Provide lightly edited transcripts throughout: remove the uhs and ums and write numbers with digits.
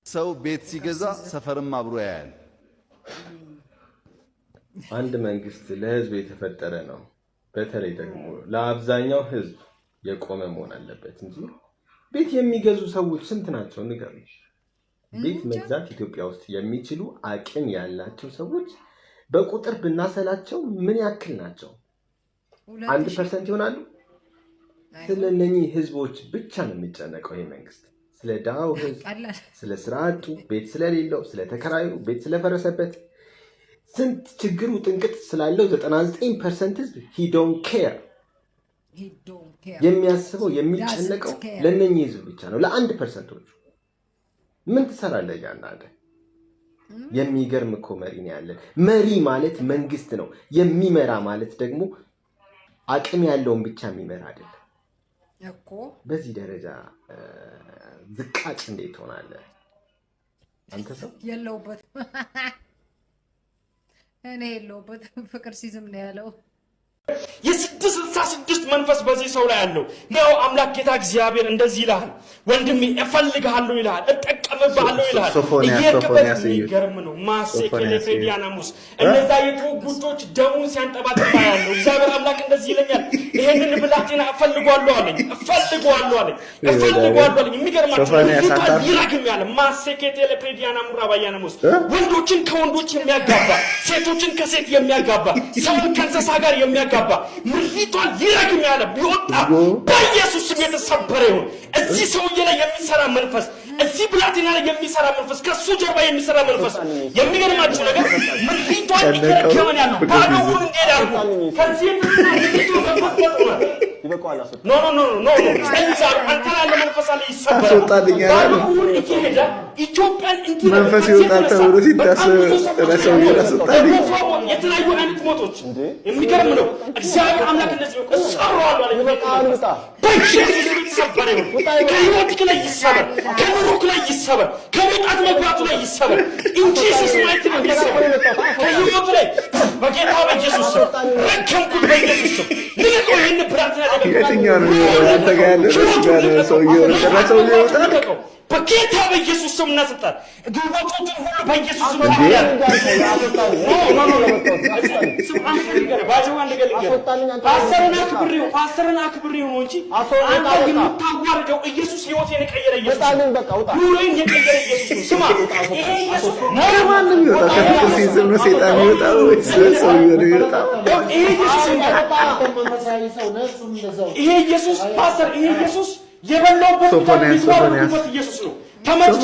ሰው ቤት ሲገዛ ሰፈርም አብሮ ያያል። አንድ መንግስት ለህዝብ የተፈጠረ ነው። በተለይ ደግሞ ለአብዛኛው ህዝብ የቆመ መሆን አለበት እንጂ ቤት የሚገዙ ሰዎች ስንት ናቸው ንገሩ? ቤት መግዛት ኢትዮጵያ ውስጥ የሚችሉ አቅም ያላቸው ሰዎች በቁጥር ብናሰላቸው ምን ያክል ናቸው? 1% ይሆናሉ? ስለነኚህ ህዝቦች ብቻ ነው የሚጨነቀው ይሄ መንግስት። ስለ ዳው ህዝብ፣ ስለ ስራ አጡ፣ ቤት ስለሌለው፣ ስለ ተከራዩ፣ ቤት ስለፈረሰበት ስንት ችግሩ ጥንቅጥ ስላለው 99% ህዝብ he don't care የሚያስበው የሚጨነቀው ለነኚህ ህዝብ ብቻ ነው። ለ1%ዎቹ ምን ትሰራለህ ያንዳንዴ? የሚገርም እኮ መሪ ነው ያለን። መሪ ማለት መንግስት ነው። የሚመራ ማለት ደግሞ አቅም ያለውን ብቻ የሚመራ አይደለም እኮ። በዚህ ደረጃ ዝቃጭ እንዴት ሆናለህ አንተ? ሰው የለውበት እኔ የለውበት ፍቅር ሲዝም ነው ያለው። የ666 መንፈስ በዚህ ሰው ላይ ያለው ነው። አምላክ ጌታ እግዚአብሔር እንደዚህ ይላል፣ ወንድሜ እፈልግሃለሁ ይላል፣ እጠቀምብሃለሁ ይላል። እየከበት የሚገርም ነው። ማሴኬሌ ፍሬዲያናሙስ እነዛ የትውጉቶች ደሙን ሲያንጠባጥባ ያለው እግዚአብሔር አምላክ እንደዚህ ይለኛል፣ ይሄንን ብላቴና እፈልገዋለሁ አለኝ፣ እፈልገዋለሁ አለኝ፣ እፈልገዋለሁ አለኝ። የሚገርማችሁ ይራግም ያለ ማሴኬሌ ፍሬዲያናሙራ ባያናሙስ ወንዶችን ከወንዶች የሚያጋባ ሴቶችን ከሴት የሚያጋባ ሰውን ከእንስሳ ጋር የሚያጋባ ምሪቷን ይረግም ያለ ቢወጣ በኢየሱስ ስም የተሰበረ ይሁን። እዚህ ሰውዬ ላይ የሚሰራ መንፈስ፣ እዚህ ብላቴና ላይ የሚሰራ መንፈስ፣ ከሱ ጀርባ የሚሰራ መንፈስ። የሚገርማችሁ ነገር ምሪቷን ይረግም ያለው ባዶውን እንዴት አድርጎ ከዚህ ምሪቷ መፈጠሩ ይበቃዋል። ኖ ኖ ኖ ኖ ከንዛር አንተላለ መንፈስ አለ ይሰበራል። ባዶውን እየሄደ ኢትዮጵያን እንዲህ መንፈስ ይወጣል ተብሎ ሲታሰብ ለሰው ይራስጣል። የተለያዩ አይነት ሞቶች የሚገርም ነው። እግዚአብሔር አምላክ እንደዚህ ነው እሰራዋለሁ አለ። ይበቃልታ በኢየሱስ ስም ይሰበር ይሁን። ከህይወት ላይ ይሰበር፣ ከኑሮክ ላይ ይሰበር፣ ከመጣት መግባቱ ላይ ይሰበር። ኢንጂሰስ ማይት ነው ይሰበር ከህይወት ላይ በጌታ በኢየሱስ ስም ረከምኩት። በኢየሱስ ስም ልቀቀው። ይሄን ብራትና የትኛው ነው ያተጋለ ነው ሰውየው ተራሰው ይወጣል። በጌታ በኢየሱስ ስም እናስጣል። ግንቦቱን ሁሉ በኢየሱስ ስም ታያለ። ፓስተርና አክብሬው ነው እንጂ አንተ የምታዋርደው ኢየሱስ ህይወቴን የቀየረ ኢየሱስ ኑሮዬን የቀየረ ኢየሱስ ነው። ስማ ይሄ ኢየሱስ ማንም ይወጣ ከፍቅር ሲዝም ነው ሰይጣን ይወጣው ወይስ ሰውየው ነው ይወጣው? ይሄ ኢየሱስ ፓስተር፣ ይሄ ኢየሱስ የበላውበት ሶፎንያስ ኢየሱስ ነው። ተመልከቱ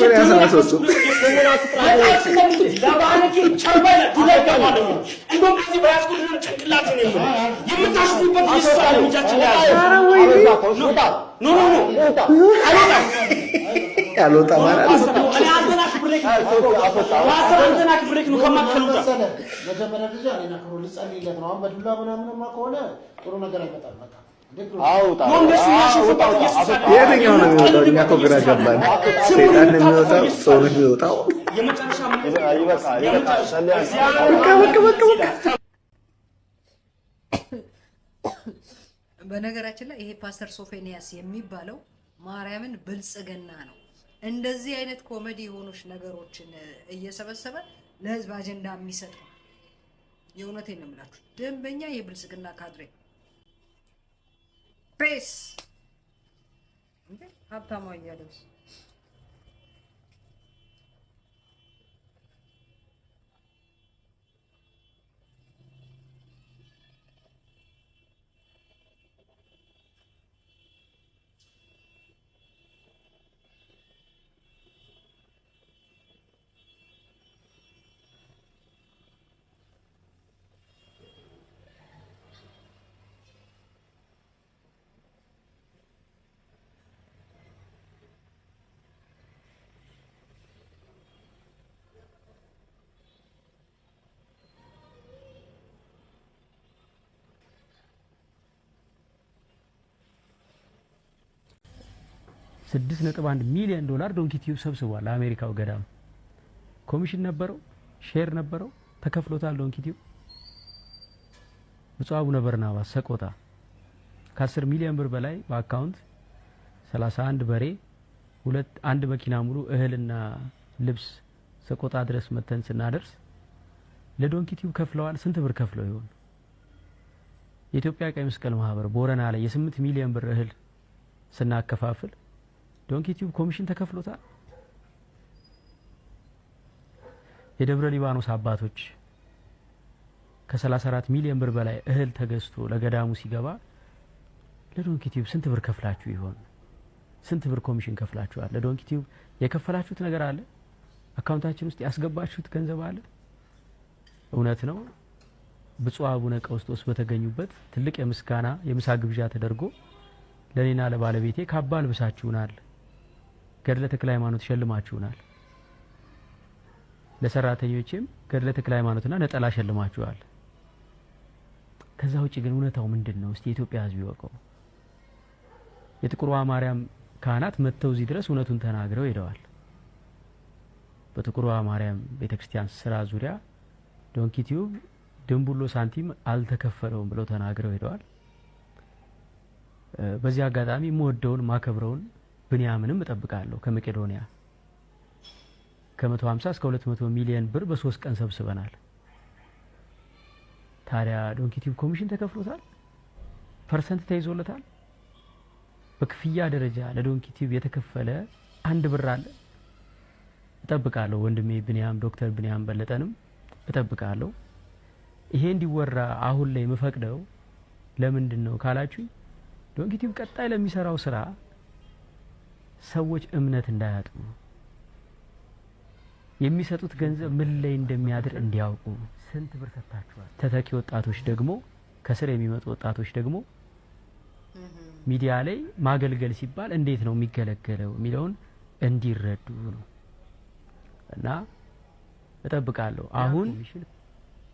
የትኛው ነው የሚወጣው? እኛ እኮ ግራ ገባን። ሰይጣን ነው የሚወጣው? ሰው ነው የሚወጣው? በነገራችን ላይ ይሄ ፓስተር ሶፎንያስ የሚባለው ማርያምን ብልጽግና ነው። እንደዚህ አይነት ኮሜዲ የሆኑሽ ነገሮችን እየሰበሰበ ለህዝብ አጀንዳ የሚሰጥ ነው። የእውነቴን ነው የምላችሁ፣ ደንበኛ የብልጽግና ካድሬ ፔስ እንዴ ሀብታሙ እያለብስ $6.1 ሚሊዮን ዶንኪቲዩብ ሰብስቧል። አሜሪካው ገዳም ኮሚሽን ነበረው፣ ሼር ነበረው፣ ተከፍሎታል። ዶንኪቲዩብ ብፁዕ አቡነ በርናባስ ሰቆጣ ከ10 ሚሊዮን ብር በላይ በአካውንት 31 በሬ አንድ መኪና ሙሉ እህልና ልብስ ሰቆጣ ድረስ መተን ስናደርስ ለዶንኪ ቲዩብ ከፍለዋል። ስንት ብር ከፍለው ይሆን? የኢትዮጵያ ቀይ መስቀል ማህበር ቦረና ላይ የ8 ሚሊዮን ብር እህል ስናከፋፍል ዶንኪ ቲዩብ ኮሚሽን ተከፍሎታል። የደብረ ሊባኖስ አባቶች ከ34 ሚሊዮን ብር በላይ እህል ተገዝቶ ለገዳሙ ሲገባ ለዶንኪ ቲዩብ ስንት ብር ከፍላችሁ ይሆን? ስንት ብር ኮሚሽን ከፍላችኋል? ለዶንኪ ቲዩብ የከፈላችሁት ነገር አለ? አካውንታችን ውስጥ ያስገባችሁት ገንዘብ አለ? እውነት ነው። ብፁዕ አቡነ ቀውስጦስ በተገኙበት ትልቅ የምስጋና የምሳ ግብዣ ተደርጎ ለኔና ለባለቤቴ ካባ ልብሳችሁናል፣ ገድለ ተክለ ሃይማኖት ሸልማችሁናል፣ ለሰራተኞችም ገድለ ተክለ ሃይማኖትና ነጠላ ሸልማችኋል። ከዛ ውጪ ግን እውነታው ምንድነው? እስቲ የኢትዮጵያ ሕዝብ ይወቀው። የጥቁሯ ማርያም ካህናት መተው እዚህ ድረስ እውነቱን ተናግረው ሄደዋል። በጥቁሯ ማርያም ቤተክርስቲያን ስራ ዙሪያ ዶንኪ ቲዩብ ድንቡሎ ሳንቲም አልተከፈለውም ብለው ተናግረው ሄደዋል። በዚህ አጋጣሚ የምወደውን ማከብረውን ብንያምንም እጠብቃለሁ። ከመቄዶንያ ከ150 እስከ 200 ሚሊዮን ብር በ3 ቀን ሰብስበናል። ታዲያ ዶንኪ ቲዩብ ኮሚሽን ተከፍሎታል? ፐርሰንት ተይዞለታል? በክፍያ ደረጃ ለዶንኪ ቲዩብ የተከፈለ አንድ ብር አለ? እጠብቃለሁ። ወንድሜ ብንያም ዶክተር ብንያም በለጠንም እጠብቃለሁ። ይሄ እንዲወራ አሁን ላይ የምፈቅደው ለምንድን ነው ካላችሁኝ ዶንኪ ቲዩብ ቀጣይ ለሚሰራው ስራ ሰዎች እምነት እንዳያጡ የሚሰጡት ገንዘብ ምን ላይ እንደሚያድር እንዲያውቁ ስንት ብር ሰጣችኋል? ተተኪ ወጣቶች ደግሞ ከስር የሚመጡ ወጣቶች ደግሞ ሚዲያ ላይ ማገልገል ሲባል እንዴት ነው የሚገለገለው የሚለውን እንዲረዱ ነው እና እጠብቃለሁ። አሁን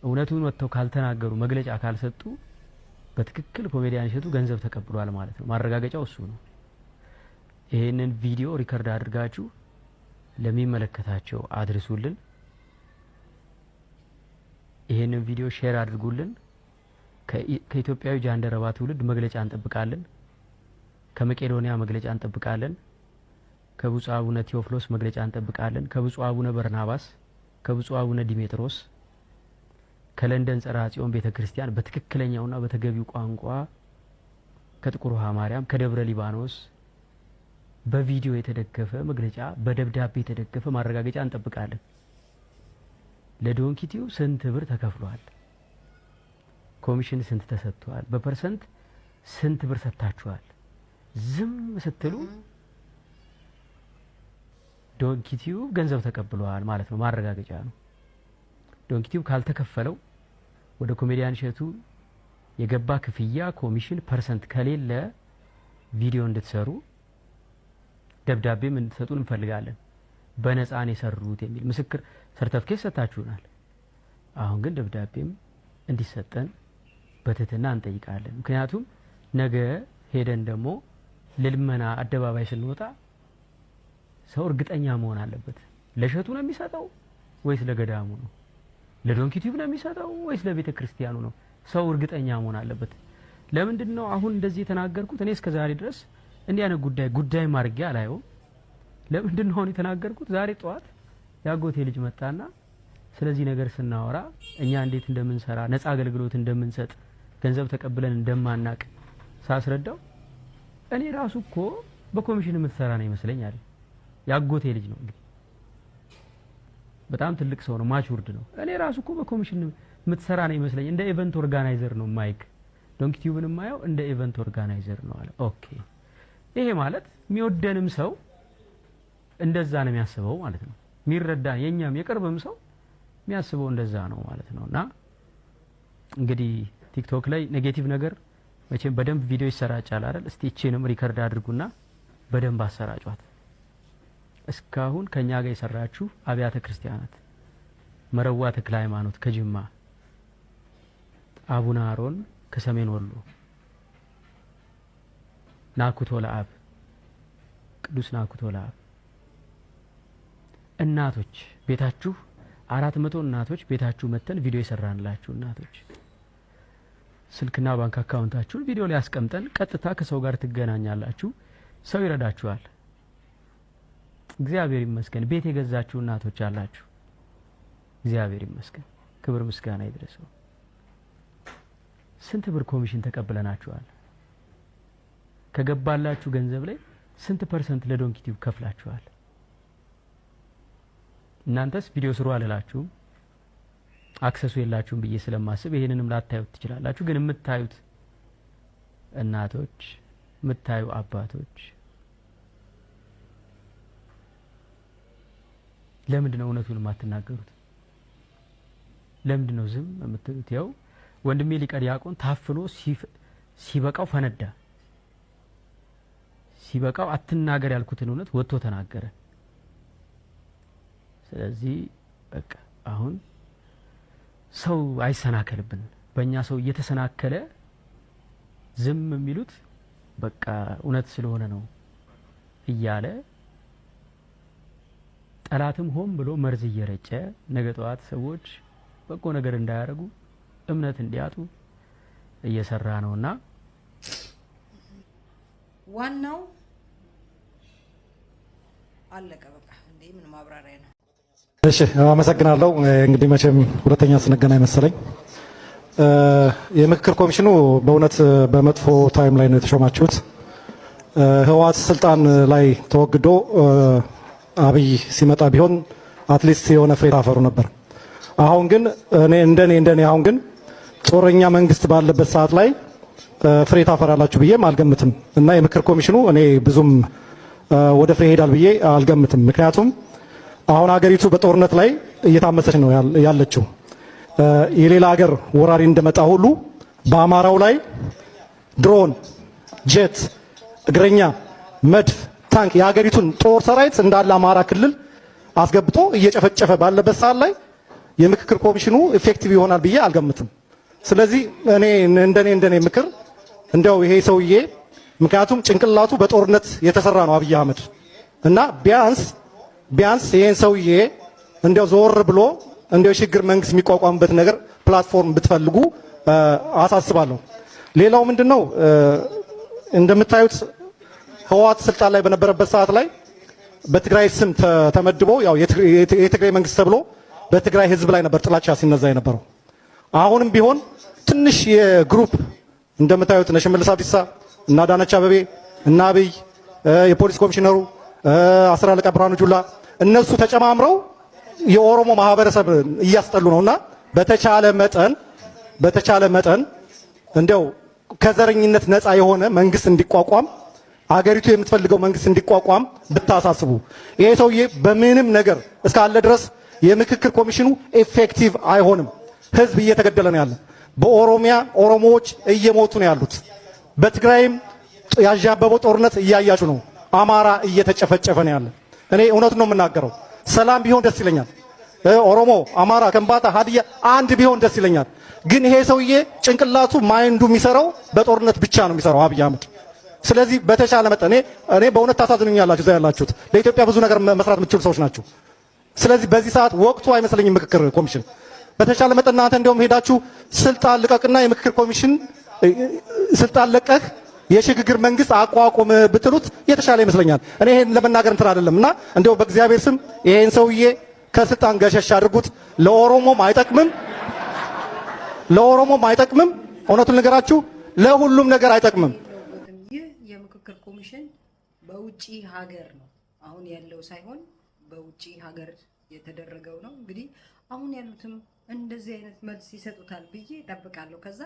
እውነቱን ወጥተው ካልተናገሩ መግለጫ ካልሰጡ በትክክል ኮሜዲያን እሸቱ ገንዘብ ተቀብሏል ማለት ነው። ማረጋገጫው እሱ ነው። ይሄንን ቪዲዮ ሪከርድ አድርጋችሁ ለሚመለከታቸው አድርሱልን። ይሄንን ቪዲዮ ሼር አድርጉልን። ከኢትዮጵያዊ ጃንደረባ ትውልድ መግለጫ እንጠብቃለን። ከመቄዶንያ መግለጫ እንጠብቃለን። ከብፁዕ አቡነ ቴዎፍሎስ መግለጫ እንጠብቃለን። ከብፁዕ አቡነ በርናባስ፣ ከብፁዕ አቡነ ዲሜጥሮስ፣ ከለንደን ጸራ ጽዮን ቤተክርስቲያን በትክክለኛውና በተገቢው ቋንቋ ከጥቁር ውሃ ማርያም፣ ከደብረ ሊባኖስ በቪዲዮ የተደገፈ መግለጫ፣ በደብዳቤ የተደገፈ ማረጋገጫ እንጠብቃለን። ለዶንኪ ቲዩብ ስንት ብር ተከፍሏል? ኮሚሽን ስንት ተሰጥቷል? በፐርሰንት ስንት ብር ሰጥታችኋል? ዝም ስትሉ ዶንኪ ቲዩብ ገንዘብ ተቀብሏል ማለት ነው። ማረጋገጫ ነው። ዶንኪ ቲዩብ ካልተከፈለው ወደ ኮሜዲያን እሸቱ የገባ ክፍያ ኮሚሽን ፐርሰንት ከሌለ ቪዲዮ እንድትሰሩ ደብዳቤም እንድትሰጡን እንፈልጋለን። በነፃ ነው የሰሩት የሚል ምስክር ሰርተፍኬት ሰጣችሁናል። አሁን ግን ደብዳቤም እንዲሰጠን በትህትና እንጠይቃለን። ምክንያቱም ነገ ሄደን ደግሞ ልልመና አደባባይ ስንወጣ ሰው እርግጠኛ መሆን አለበት። ለእሸቱ ነው የሚሰጠው ወይስ ለገዳሙ ነው? ለዶንኪ ቲዩብ ነው የሚሰጠው ወይስ ለቤተ ክርስቲያኑ ነው? ሰው እርግጠኛ መሆን አለበት። ለምንድን ነው አሁን እንደዚህ የተናገርኩት? እኔ እስከ ዛሬ ድረስ እንዲህ አይነት ጉዳይ ማርጌ አላየውም። ለምንድን ነው አሁን የተናገርኩት? ዛሬ ጠዋት ያጎቴ ልጅ መጣና ስለዚህ ነገር ስናወራ እኛ እንዴት እንደምንሰራ ነፃ አገልግሎት እንደምንሰጥ ገንዘብ ተቀብለን እንደማናቅ ሳስረዳው እኔ ራሱ እኮ በኮሚሽን የምትሰራ ነው ይመስለኛል። ያጎቴ ልጅ ነው እንግዲህ በጣም ትልቅ ሰው ነው፣ ማቹርድ ነው። እኔ ራሱ እኮ በኮሚሽን የምትሰራ ነው ይመስለኝ። እንደ ኢቨንት ኦርጋናይዘር ነው ማይክ ዶንኪ ቲዩብን ማየው እንደ ኢቨንት ኦርጋናይዘር ነው አለ። ኦኬ ይሄ ማለት የሚወደንም ሰው እንደዛ ነው የሚያስበው ማለት ነው። የሚረዳን የኛም የቅርብም ሰው የሚያስበው እንደዛ ነው ማለት ነውና እንግዲህ ቲክቶክ ላይ ኔጌቲቭ ነገር መቼም በደንብ ቪዲዮ ይሰራጫል አይደል? እስቲ እቺንም ሪከርድ አድርጉና በደንብ አሰራጯት። እስካሁን ከኛ ጋር የሰራችሁ አብያተ ክርስቲያናት መረዋ ተክለ ሃይማኖት ከጅማ፣ አቡነ አሮን ከሰሜን ወሎ፣ ናኩቶ ለአብ ቅዱስ ናኩቶ ለአብ እናቶች ቤታችሁ 400 እናቶች ቤታችሁ መተን ቪዲዮ ይሰራንላችሁ እናቶች ስልክና ባንክ አካውንታችሁን ቪዲዮ ላይ አስቀምጠን ቀጥታ ከሰው ጋር ትገናኛላችሁ። ሰው ይረዳችኋል። እግዚአብሔር ይመስገን ቤት የገዛችሁ እናቶች አላችሁ። እግዚአብሔር ይመስገን፣ ክብር ምስጋና ይድረሰው። ስንት ብር ኮሚሽን ተቀብለናችኋል? ከገባላችሁ ገንዘብ ላይ ስንት ፐርሰንት ለዶንኪቲው ከፍላችኋል? እናንተስ ቪዲዮ ስሩ አልላችሁም፣ አክሰሱ የላችሁም ብዬ ስለማስብ ይሄንንም ላታዩት ትችላላችሁ። ግን የምታዩት እናቶች፣ የምታዩ አባቶች ለምንድን ነው እውነቱን የማትናገሩት? ለምንድን ነው ዝም የምትሉት? ያው ወንድሜ ሊቀ ዲያቆን ታፍኖ ሲበቃው ፈነዳ። ሲበቃው አትናገር ያልኩትን እውነት ወጥቶ ተናገረ። ስለዚህ በቃ አሁን ሰው አይሰናከልብን። በእኛ ሰው እየተሰናከለ ዝም የሚሉት በቃ እውነት ስለሆነ ነው እያለ ጠላትም ሆን ብሎ መርዝ እየረጨ ነገ ጠዋት ሰዎች በጎ ነገር እንዳያደርጉ እምነት እንዲያጡ እየሰራ ነውና ዋናው አለቀ በቃ። እንዴ ምን ማብራሪያ ነው? እሺ አመሰግናለሁ። እንግዲህ መቼም ሁለተኛ ስንገናኝ መሰለኝ። የምክክር ኮሚሽኑ በእውነት በመጥፎ ታይም ላይ ነው የተሾማችሁት። ህወሓት ስልጣን ላይ ተወግዶ አብይ ሲመጣ ቢሆን አትሊስት የሆነ ፍሬ ታፈሩ ነበር። አሁን ግን እንደኔ አሁን ግን ጦረኛ መንግስት ባለበት ሰዓት ላይ ፍሬ ታፈራላችሁ ብዬም አልገምትም እና የምክክር ኮሚሽኑ እኔ ብዙም ወደ ፍሬ ሄዳል ብዬ አልገምትም። ምክንያቱም አሁን ሀገሪቱ በጦርነት ላይ እየታመሰች ነው ያለችው። የሌላ ሀገር ወራሪ እንደመጣ ሁሉ በአማራው ላይ ድሮን፣ ጄት፣ እግረኛ፣ መድፍ፣ ታንክ የሀገሪቱን ጦር ሰራዊት እንዳለ አማራ ክልል አስገብቶ እየጨፈጨፈ ባለበት ሰዓት ላይ የምክክር ኮሚሽኑ ኢፌክቲቭ ይሆናል ብዬ አልገምትም። ስለዚህ እኔ እንደኔ ምክር እንደው ይሄ ሰውዬ ምክንያቱም ጭንቅላቱ በጦርነት የተሰራ ነው አብይ አህመድ እና ቢያንስ ይሄን ሰውዬ እንደው ዞር ብሎ እንደው ሽግግር መንግስት የሚቋቋምበት ነገር ፕላትፎርም ብትፈልጉ አሳስባለሁ። ሌላው ምንድነው እንደምታዩት ህወሓት ስልጣን ላይ በነበረበት ሰዓት ላይ በትግራይ ስም ተመድቦ ያው የትግራይ መንግስት ተብሎ በትግራይ ህዝብ ላይ ነበር ጥላቻ ሲነዛ የነበረው። አሁንም ቢሆን ትንሽ የግሩፕ እንደምታዩት እነ ሽመልስ አብዲሳ እና አዳነች አቤቤ እና አብይ የፖሊስ ኮሚሽነሩ አስር አለቃ ብርሃኑ ጁላ እነሱ ተጨማምረው የኦሮሞ ማህበረሰብ እያስጠሉ ነውና በተቻለ መጠን እንደው ከዘረኝነት ነፃ የሆነ መንግስት እንዲቋቋም አገሪቱ የምትፈልገው መንግስት እንዲቋቋም ብታሳስቡ። ይሄ ሰውዬ በምንም ነገር እስካለ ድረስ የምክክር ኮሚሽኑ ኤፌክቲቭ አይሆንም። ህዝብ እየተገደለ ነው ያለ። በኦሮሚያ ኦሮሞዎች እየሞቱ ነው ያሉት። በትግራይም ያዣበበው ጦርነት እያያችሁ ነው። አማራ እየተጨፈጨፈ ነው ያለ። እኔ እውነቱን ነው የምናገረው። ሰላም ቢሆን ደስ ይለኛል። ኦሮሞ፣ አማራ፣ ከምባታ፣ ሀዲያ አንድ ቢሆን ደስ ይለኛል። ግን ይሄ ሰውዬ ጭንቅላቱ ማይንዱ የሚሰራው በጦርነት ብቻ ነው የሚሰራው አብይ አህመድ። ስለዚህ በተቻለ መጠን እኔ በእውነት ታሳዝኑኛላችሁ። እዛ ያላችሁት ለኢትዮጵያ ብዙ ነገር መስራት የምትችሉ ሰዎች ናችሁ። ስለዚህ በዚህ ሰዓት ወቅቱ አይመስለኝም ምክክር ኮሚሽን። በተቻለ መጠን እናንተ እንደውም ሄዳችሁ ስልጣን ልቀቅና የምክክር ኮሚሽን ስልጣን ለቀህ የሽግግር መንግስት አቋቁም ብትሉት የተሻለ ይመስለኛል። እኔ ይሄን ለመናገር እንትን አይደለም እና እንደው በእግዚአብሔር ስም ይሄን ሰውዬ ከስልጣን ገሸሽ አድርጉት። ለኦሮሞም አይጠቅምም። እውነቱን ነገራችሁ ለሁሉም ነገር አይጠቅምም። ይህ የምክክር ኮሚሽን በውጪ ሀገር ነው አሁን ያለው ሳይሆን በውጪ ሀገር የተደረገው ነው። እንግዲህ አሁን ያሉትም እንደዚህ አይነት መልስ ይሰጡታል ብዬ እጠብቃለሁ። ከዛ